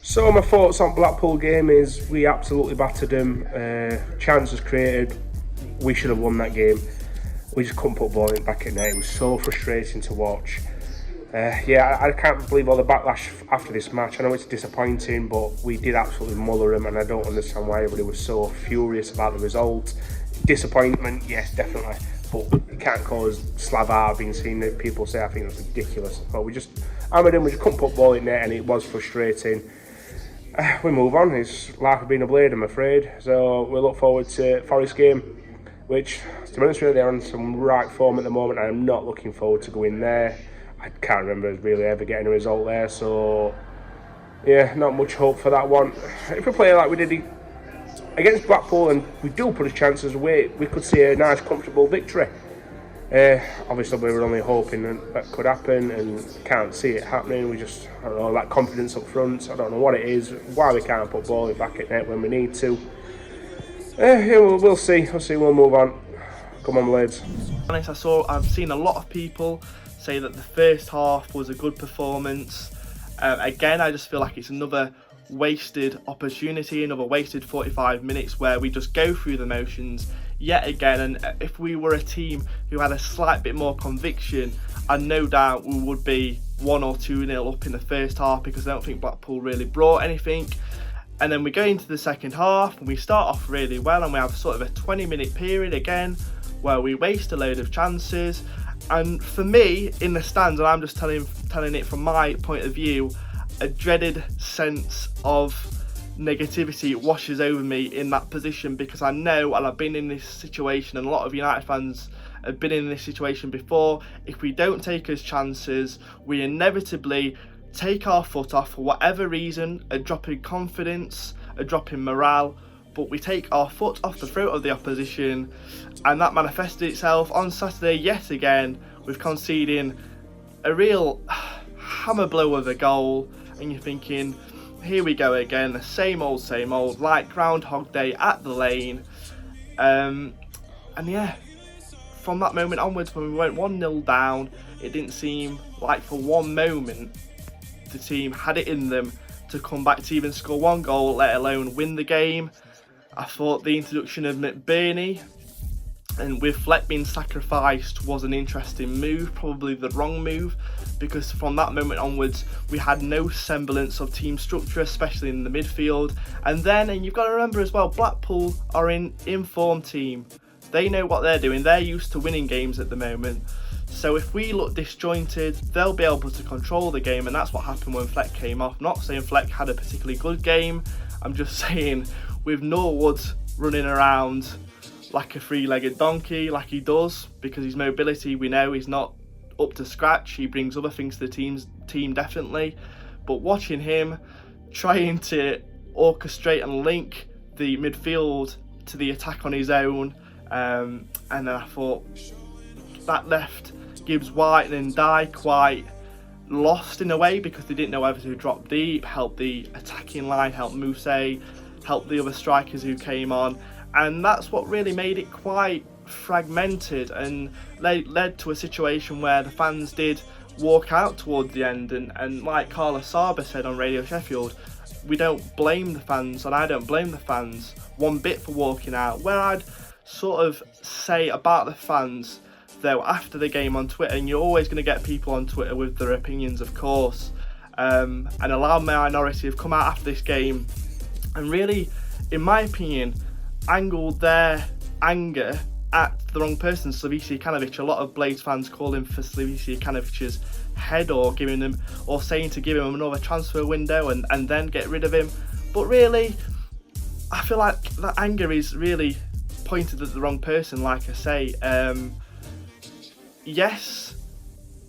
So my thoughts on Blackpool game is we absolutely battered them. Chances created, we should have won that game. We just couldn't put ball in back at net. It was so frustrating to watch. I can't believe all the backlash after this match. I know it's disappointing, but we did absolutely muller them, and I don't understand why everybody was so furious about the result. Disappointment, yes, definitely, but it can't cause Slavar being seen that people say. I think that's ridiculous. But we just hammered him. We just couldn't put ball in net, and it was frustrating. We move on. It's life of being a blade, I'm afraid. So we look forward to Forest game, which, to be honest with you, they're on some right form at the moment. I'm not looking forward to going there. I can't remember really ever getting a result there. So yeah, not much hope for that one. If we play like we did against Blackpool and we do put his chances away, we could see a nice, comfortable victory. Obviously, we were only hoping that could happen, and can't see it happening. We just, I don't know, that confidence up front. I don't know what it is, why we can't put ball back at net when we need to. We'll see. We'll move on. Come on, Blades. I've seen a lot of people say that the first half was a good performance. Again, I just feel like it's another wasted opportunity, another wasted 45 minutes where we just go through the motions yet again. And if we were a team who had a slight bit more conviction, I no doubt we would be 1 or 2-0 up in the first half, because I don't think Blackpool really brought anything. And then we go into the second half and we start off really well, and we have sort of a 20-minute period again where we waste a load of chances. And for me, in the stands, and I'm just telling it from my point of view, a dreaded sense of negativity washes over me in that position, because I know, and I've been in this situation, and a lot of United fans have been in this situation before. If we don't take his chances, we inevitably take our foot off for whatever reason, a drop in confidence, a drop in morale, but we take our foot off the throat of the opposition, and that manifested itself on Saturday yet again with conceding a real hammer blow of a goal. And you're thinking, here we go again, the same old, like Groundhog Day at the Lane. And yeah, from that moment onwards, when we went 1-0 down, it didn't seem like for one moment the team had it in them to come back to even score one goal, let alone win the game. I thought the introduction of McBurney, and with Fleck being sacrificed, was an interesting move, probably the wrong move, because from that moment onwards we had no semblance of team structure, especially in the midfield. And you've got to remember as well, Blackpool are an informed team. They know what they're doing, they're used to winning games at the moment. So if we look disjointed, they'll be able to control the game, and that's what happened when Fleck came off. Not saying Fleck had a particularly good game, I'm just saying with Norwood running around like a three-legged donkey, like he does, because his mobility, we know, is not up to scratch. He brings other things to the team definitely, but watching him trying to orchestrate and link the midfield to the attack on his own, and then I thought that left Gibbs White and Dye quite lost in a way, because they didn't know whether to drop deep, help the attacking line, help Mousse, help the other strikers who came on. And that's what really made it quite fragmented, and led to a situation where the fans did walk out towards the end. And like Carla Saba said on Radio Sheffield, we don't blame the fans, and I don't blame the fans one bit for walking out. Where I'd sort of say about the fans, though, after the game on Twitter, and you're always going to get people on Twitter with their opinions, of course, and a loud minority have come out after this game and really, in my opinion, angled their anger at the wrong person, Slavisa Jokanovic. A lot of Blades fans call him for Slavisa Jokanovic's head, or saying to give him another transfer window and then get rid of him. But really, I feel like that anger is really pointed at the wrong person, like I say. yes,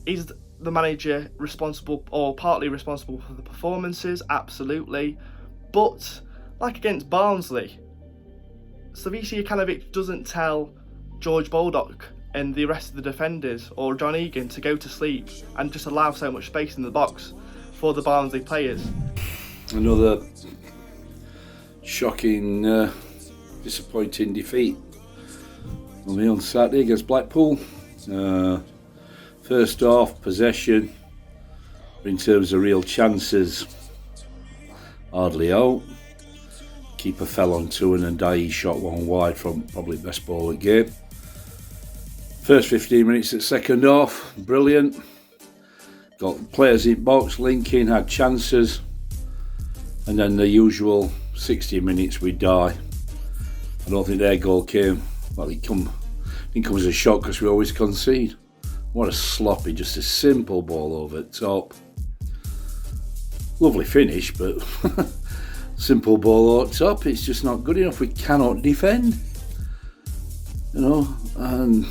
is the manager responsible or partly responsible for the performances? Absolutely. But, like against Barnsley, Slavisa Jokanovic doesn't tell George Baldock and the rest of the defenders or John Egan to go to sleep and just allow so much space in the box for the Barnsley players. Another shocking, disappointing defeat on Saturday against Blackpool. First half possession, in terms of real chances, hardly out. Keeper fell on two and Ndai shot one wide from probably the best ball of the game. First 15 minutes at second half, brilliant. Got players in box, linking, had chances. And then the usual 60 minutes we die. I don't think their goal came, well, it didn't come as a shock because we always concede. What a sloppy, just a simple ball over the top. Lovely finish, but simple ball over the top, it's just not good enough. We cannot defend, and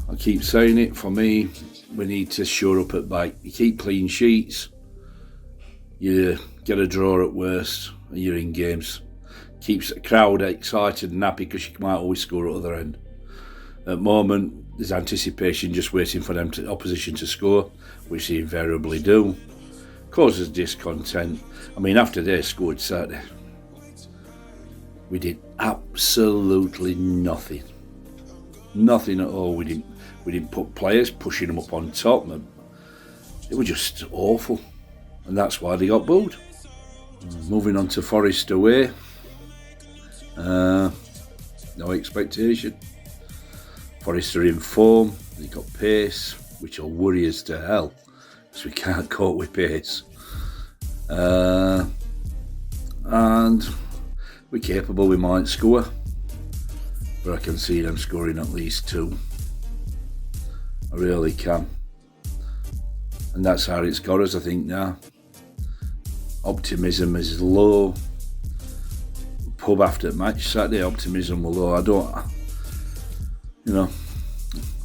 I keep saying it, for me, we need to shore up at back. You keep clean sheets, you get a draw at worst, and you're in games. Keeps the crowd excited and happy because you might always score at the other end. At the moment, there's anticipation just waiting for opposition to score, which they invariably do. Causes discontent. I mean, after they scored Saturday, we did absolutely nothing. Nothing at all. We didn't put players, pushing them up on top. It was just awful. And that's why they got booed. Moving on to Forest away. No expectation. Forest are in form, they've got pace, which will worry us to hell, because we can't cope with pace. And we're capable, we might score, but I can see them scoring at least two. I really can. And that's how it's got us, I think, now. Optimism is low. Pub after match Saturday, optimism was low.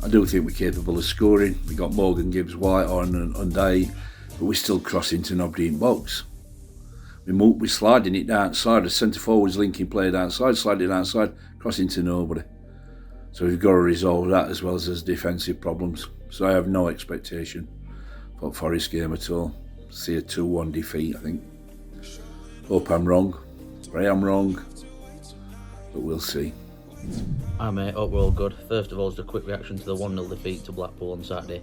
I do think we're capable of scoring. We got Morgan, Gibbs, White on and Ndai, but we're still crossing to nobody in box. We're sliding it outside. The centre forwards linking play outside, sliding outside, crossing to nobody. So we've got to resolve that as well as there's defensive problems. So I have no expectation for Forest game at all. See a 2-1 defeat, I think. Hope I'm wrong. Pray I'm wrong. But we'll see. Hi mate, hope we're all good. First of all, just a quick reaction to the 1-0 defeat to Blackpool on Saturday.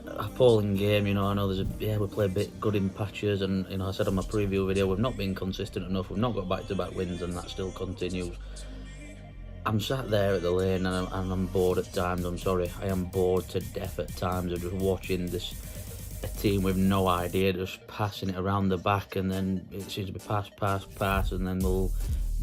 Appalling game, I know we play a bit good in patches, and I said on my preview video, we've not been consistent enough, we've not got back-to-back wins, and that still continues. I'm sat there at the lane and I'm bored at times, I'm sorry. I am bored to death at times of just watching a team with no idea, just passing it around the back, and then it seems to be pass, and then we'll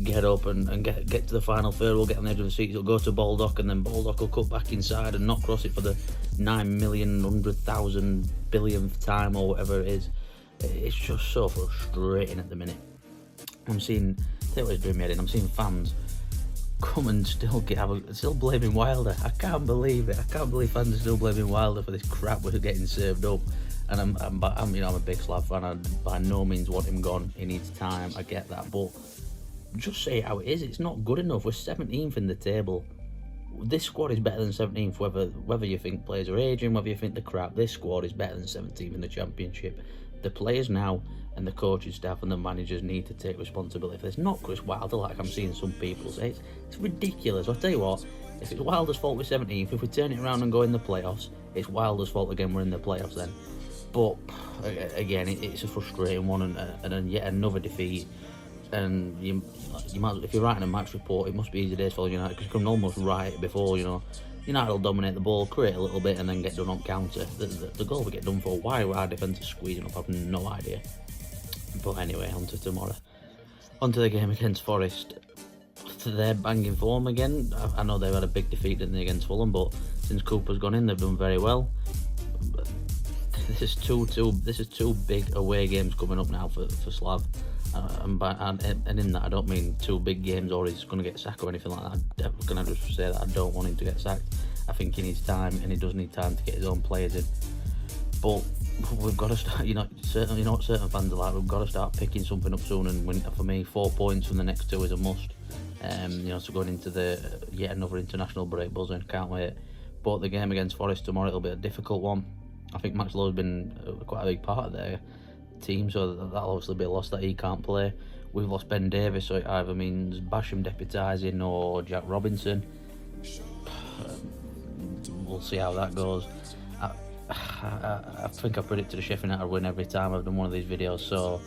get up and get to the final third, we'll get on the edge of the seat, it'll go to Baldock, and then Baldock will cut back inside and not cross it for the 9,100,000 billionth time or whatever it is. It's just so frustrating at the minute. I'm seeing, tell you what it's doing me head in, I'm seeing fans come and still blaming Wilder. I can't believe it. I can't believe fans are still blaming Wilder for this crap we're getting served up. And I'm a big Slav fan. I by no means want him gone. He needs time. I get that, but just say it how it is. It's not good enough. We're 17th in the table. This squad is better than 17th. Whether you think players are aging, whether you think they're crap, this squad is better than 17th in the Championship. The players now and the coaching staff and the managers need to take responsibility for this. Not Chris Wilder, like I'm seeing some people say. It's ridiculous. I'll tell you what, if it's Wilder's fault we're 17th, if we turn it around and go in the playoffs, it's Wilder's fault again we're in the playoffs then. But again, it's a frustrating one, and yet another defeat. And you might, if you're writing a match report, it must be easy days for United, because you can almost write it before, United will dominate the ball, create a little bit, and then get done on counter. The goal we get done for, why our defence is squeezing up, I have no idea. But anyway, on to tomorrow. On to the game against Forest. They're banging form again. I know they've had a big defeat, didn't they, against Fulham, but since Cooper's gone in, they've done very well. This is two big away games coming up now for Slav. And in that, I don't mean 2 big games or he's going to get sacked or anything like that. I'm going to just say that I don't want him to get sacked. I think he needs time, and he does need time to get his own players in. But we've got to start, certainly what certain fans are like, we've got to start picking something up soon. And for me, 4 points from the next 2 is a must. So going into the yet another international break, buzzing, can't wait. But the game against Forest tomorrow, it'll be a difficult one. I think Max Lowe's been quite a big part of their team, so that'll obviously be a loss that he can't play. We've lost Ben Davies, so it either means Basham deputising or Jack Robinson. We'll see how that goes. I think I predicted a Sheffield United win every time I've done one of these videos, so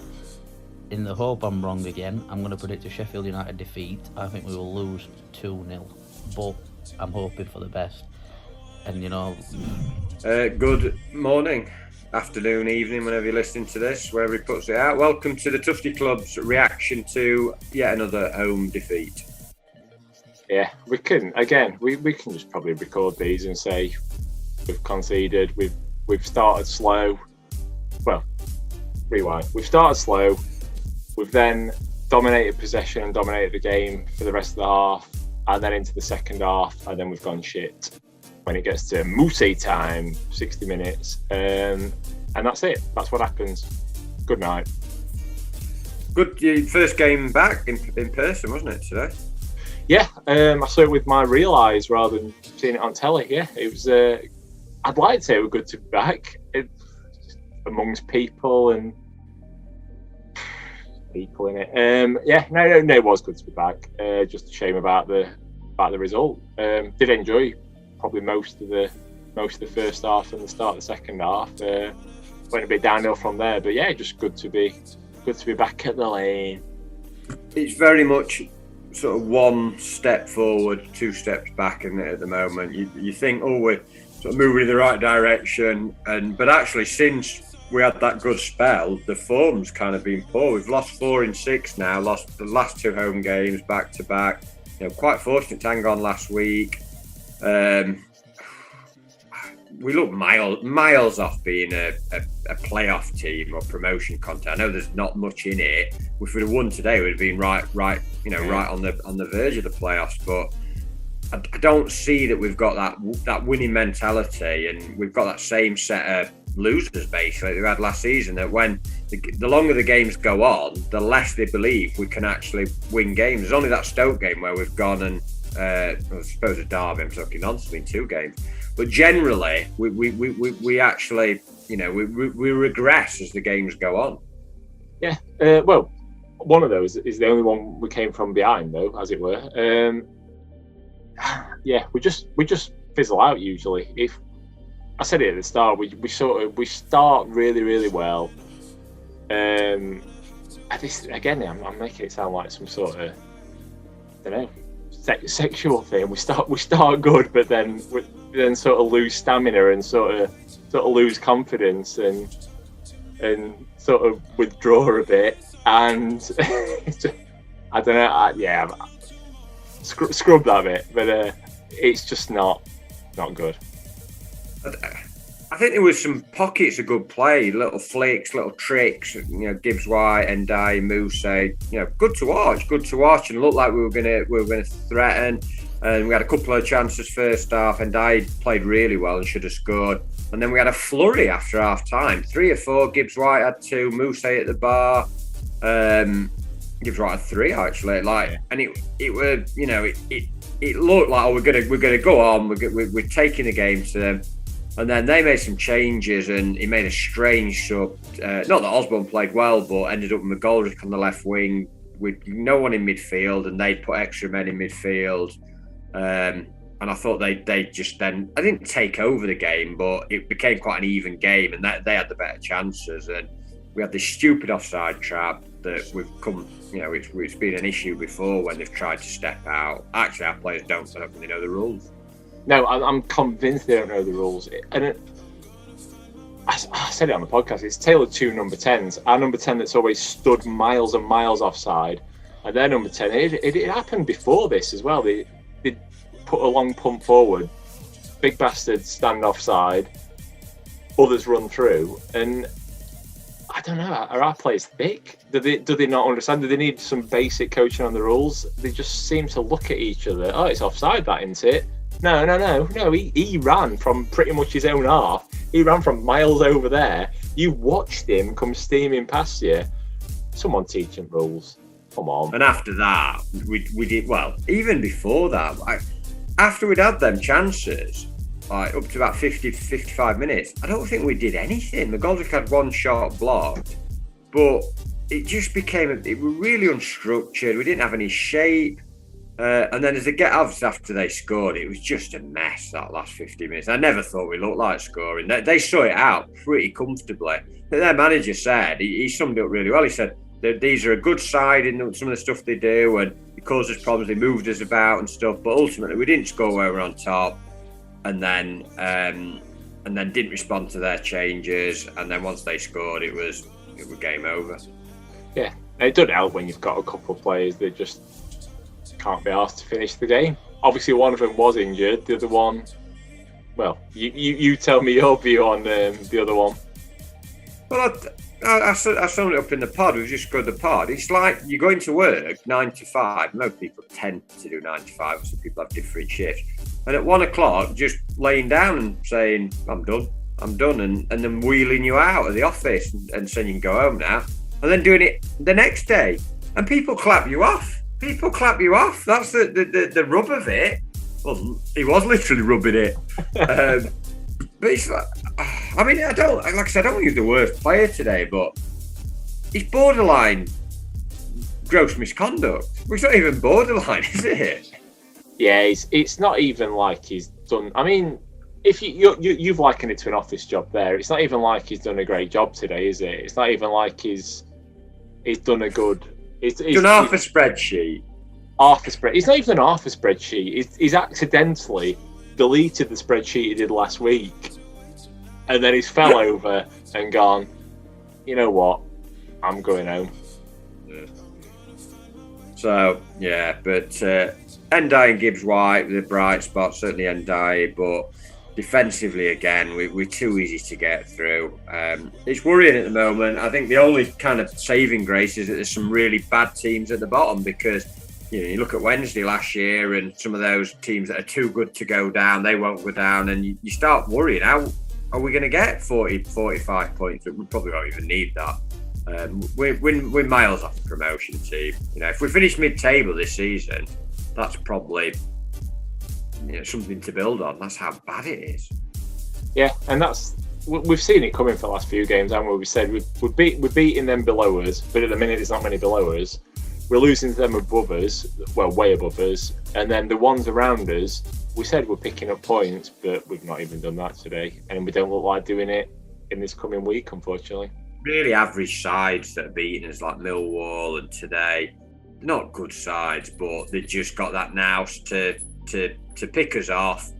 in the hope I'm wrong again, I'm going to predict a Sheffield United defeat. I think we will lose 2-0, but I'm hoping for the best. And good morning, afternoon, evening, whenever you're listening to this, wherever he puts it out. Welcome to the Tufty Club's reaction to yet another home defeat. Yeah, we can just probably record these and say we've conceded, we've started slow. Well, rewind. We've started slow. We've then dominated possession and dominated the game for the rest of the half, and then into the second half, and then we've gone shit when it gets to Mousse time, 60 minutes, and that's it. That's what happens. Good night. Good first game back in person, wasn't it, today? Yeah, I saw it with my real eyes rather than seeing it on telly. Yeah, it was. I'd like to say it was good to be back amongst people and people in it. No, it was good to be back. Just a shame about the result. Did enjoy probably most of the first half and the start of the second half. Went a bit downhill from there, but yeah, just good to be back at the lane. It's very much sort of 1 step forward, 2 steps back, isn't it, at the moment? You think, we're sort of moving in the right direction, but actually since we had that good spell, the form's kind of been poor. We've lost 4 in 6 now, lost the last 2 home games back to back. Quite fortunate to hang on last week. We look miles off being a playoff team or promotion contest. I know there's not much in it. If we'd have won today, we'd have been right on the verge of the playoffs. But I don't see that we've got that winning mentality, and we've got that same set of losers basically that we had last season. That when the longer the games go on, the less they believe we can actually win games. There's only that Stoke game where we've gone and I suppose a Derby. I'm talking nonsense in 2 games. But generally, we actually, we regress as the games go on. Yeah, well, one of those is the only one we came from behind, though, as it were. Yeah, we just fizzle out usually. If I said it at the start, we start really, really well. I'm making it sound like some sort of, I don't know, sexual thing. We start good, but then sort of lose stamina and sort of lose confidence and sort of withdraw a bit. And I don't know. Scrub that bit, but it's just not good. I think there was some pockets of good play, little flicks, little tricks. Gibbs White, Ndiaye, Mousse. Good to watch, and looked like we were gonna threaten. And we had a couple of chances first half. Ndiaye played really well and should have scored. And then we had a flurry after half time, 3 or 4. Gibbs White had 2, Mousse at the bar. Gibbs White had 3 actually. And it looked like we're gonna go on. We're taking the game to them. And then they made some changes, and he made a strange sub. Not that Osborne played well, but ended up with McGoldrick on the left wing with no one in midfield, and they put extra men in midfield. And I thought they just then, I didn't take over the game, but it became quite an even game, and that they had the better chances. And we had this stupid offside trap that we've come, it's been an issue before when they've tried to step out. Actually, our players don't really know the rules. No, I'm convinced they don't know the rules. And I said it on the podcast, it's tailored to number 10s. Our number 10 that's always stood miles and miles offside, and their number 10, it happened before this as well. They put a long pump forward, big bastards stand offside, others run through, and I don't know. Are our players thick? Do they not understand? Do they need some basic coaching on the rules? They just seem to look at each other. Oh, it's offside, that, isn't it? No. He ran from pretty much his own half. He ran from miles over there. You watched him come steaming past you. Someone teach him rules. Come on. And after that, we did well. Even before that, after we'd had them chances, like up to about 50 to 55 minutes, I don't think we did anything. The Goldrick had one shot blocked, but it just became it was really unstructured. We didn't have any shape. And then as they get out after they scored, it was just a mess that last 50 minutes. I never thought we looked like scoring. They saw it out pretty comfortably. But their manager said, he summed it up really well. He said, these are a good side in some of the stuff they do, and it caused us problems. They moved us about and stuff, but ultimately we didn't score where we were on top, and then didn't respond to their changes. And then once they scored, it was game over. Yeah, it doesn't help when you've got a couple of players that just can't be asked to finish the game. Obviously, one of them was injured. The other one, well, you tell me your view on the other one. Well, I summed it up in the pod. We've just got the pod. It's like you're going to work 9 to 5. Most people tend to do 9 to 5. Some people have different shifts. And at 1 o'clock, just laying down and saying, I'm done, and then wheeling you out of the office and saying you can go home now. And then doing it the next day. And people clap you off. That's the rub of it. Well, he was literally rubbing it. But it's like, I mean, I don't think he's the worst player today, but it's borderline gross misconduct. Well, it's not even borderline, is it? Yeah, it's not even like he's done. I mean, if you've likened it to an office job there, it's not even like he's done a great job today, is it? It's not even like he's done a good. He's done half a spreadsheet. Half a spreadsheet. It's not even half a spreadsheet. He's accidentally deleted the spreadsheet he did last week, and then he's fell over and gone, you know what, I'm going home. Yeah. So yeah, but Ndiaye and Gibbs White with the bright spots, certainly Ndiaye, but defensively again we're too easy to get through. It's worrying at the moment. I think the only kind of saving grace is that there's some really bad teams at the bottom, because you look at Wednesday last year and some of those teams that are too good to go down, they won't go down, and you start worrying, how are we going to get 40, 45 points? We probably won't even need that. We're miles off the promotion team. If we finish mid-table this season, that's probably something to build on. That's how bad it is. Yeah, and we've seen it coming for the last few games, haven't we? We said we're beating them below us, but at the minute there's not many below us. We're losing to them above us, well, way above us, and then the ones around us, we said we're picking up points, but we've not even done that today, and we don't look like doing it in this coming week, unfortunately. Really average sides that are beating us, like Millwall and today, not good sides, but they've just got that nous to pick us off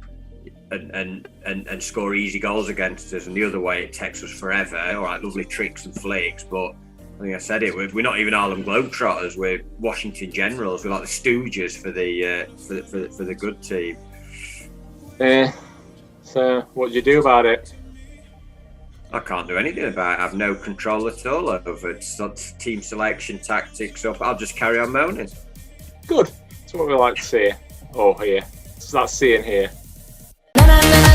and score easy goals against us, and the other way it takes us forever. All right, lovely tricks and flicks, but I think I said it. We're not even Harlem Globetrotters. We're Washington Generals. We're like the Stooges for the good team. So what do you do about it? I can't do anything about it. I have no control at all over team selection, tactics. I'll just carry on moaning. Good. That's what we like to see or hear. So that's seeing here. Na, na, na.